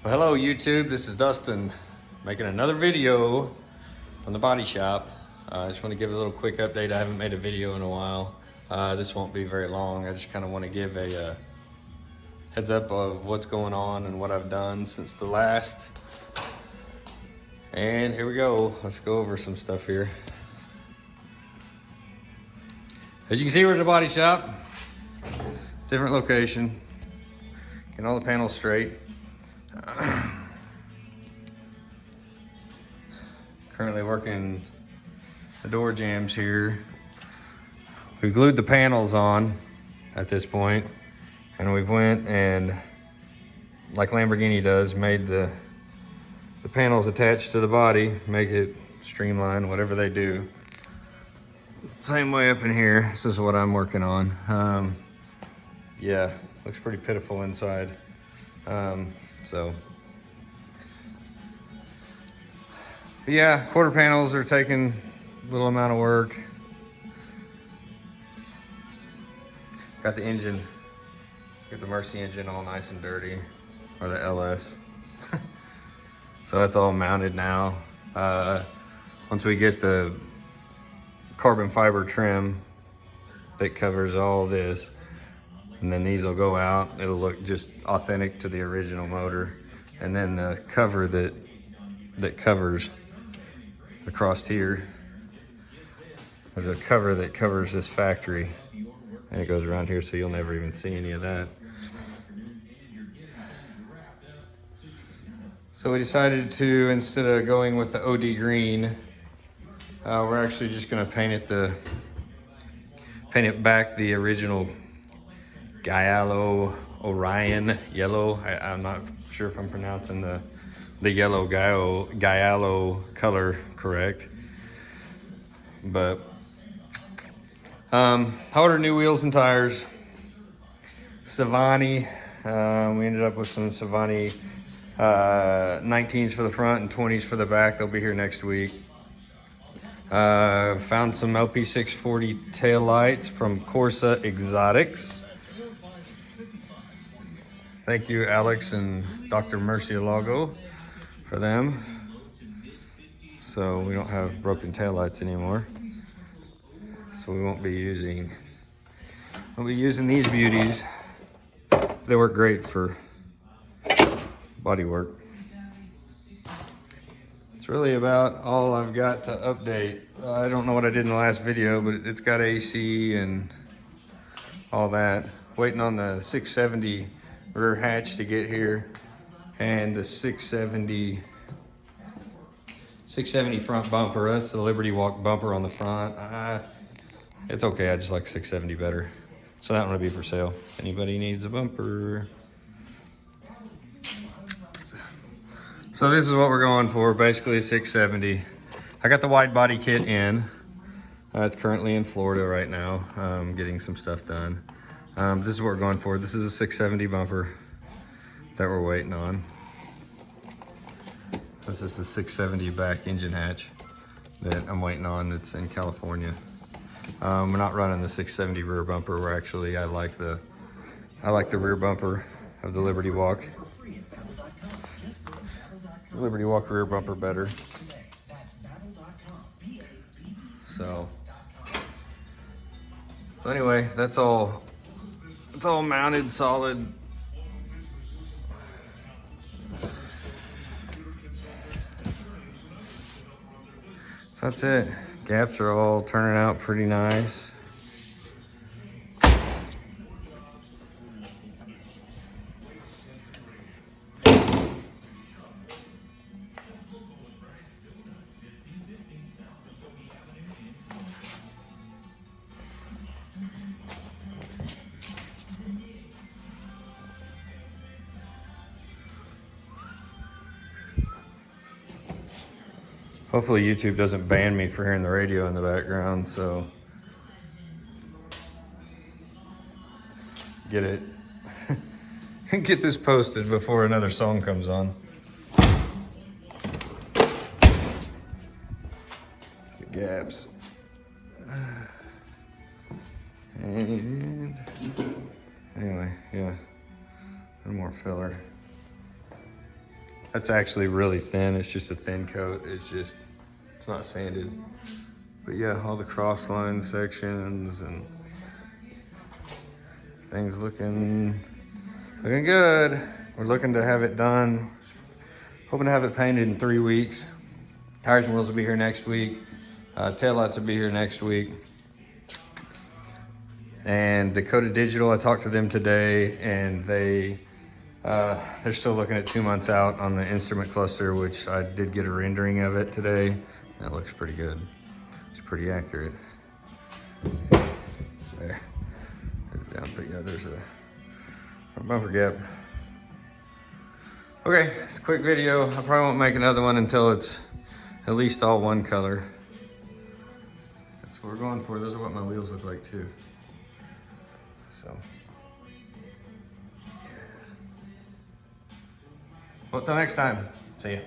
Well, hello YouTube, this is Dustin making another video from the body shop. I just want to give a little quick update. I haven't made a video in a while. This won't be very long. I just kind of want to give a heads up of what's going on and what I've done since the last. And here we go. Let's go over some stuff here. As you can see, we're at the body shop. Different location. Getting all the panels straight. Currently working the door jambs here. We glued the panels on at this point, and we've went and, like Lamborghini does, made the panels attached to the body, make it streamlined, whatever they do. Same way up in here. This is what I'm working on. Yeah, looks pretty pitiful inside. So yeah, quarter panels are taking a little amount of work. Got the engine, got the Mercy engine all nice and dirty, or the LS. So that's all mounted now. Once we get the carbon fiber trim that covers all this, and then these will go out, it'll look just authentic to the original motor. And then the cover that covers across here, there's a cover that covers this factory, and it goes around here, so you'll never even see any of that. So we decided to, instead of going with the OD green, we're actually just gonna paint it back the original Gallo Orion yellow. I'm not sure if I'm pronouncing the yellow Gallo color correct. But I ordered new wheels and tires. Savani, we ended up with some Savani 19s for the front and 20s for the back. They'll be here next week. Found some LP640 tail lights from Corsa Exotics. Thank you, Alex and Dr. Murcielago, for them. So we don't have broken taillights anymore. So we won't be using these beauties. They work great for body work. It's really about all I've got to update. I don't know what I did in the last video, but it's got AC and all that. Waiting on the 670 rear hatch to get here, and the 670 front bumper. That's the Liberty Walk bumper on the front. It's okay, I just like 670 better. So that one will be for sale. If anybody needs a bumper. So this is what we're going for, basically a 670. I got the wide body kit in. It's currently in Florida right now, getting some stuff done. This is what we're going for. This is a 670 bumper that we're waiting on. This is the 670 back engine hatch that I'm waiting on, that's in California. We're not running the 670 rear bumper. We're actually, I like the rear bumper of the Liberty Walk. Liberty Walk rear bumper better. So anyway, that's all. It's all mounted solid. So that's it. Gaps are all turning out pretty nice. Hopefully YouTube doesn't ban me for hearing the radio in the background, so get it. Get this posted before another song comes on. The gaps. And anyway, yeah, a little more filler. That's actually really thin. It's just a thin coat. It's not sanded. But yeah, all the cross line sections and things looking good. We're looking to have it done. Hoping to have it painted in 3 weeks. Tires and wheels will be here next week. Taillights will be here next week. And Dakota Digital, I talked to them today, and they're still looking at 2 months out on the instrument cluster, which I did get a rendering of it today. And it looks pretty good. It's pretty accurate. There, it's down, but yeah, there's a bumper gap. Okay, it's a quick video. I probably won't make another one until it's at least all one color. That's what we're going for. Those are what my wheels look like too. So, well, till next time. See ya.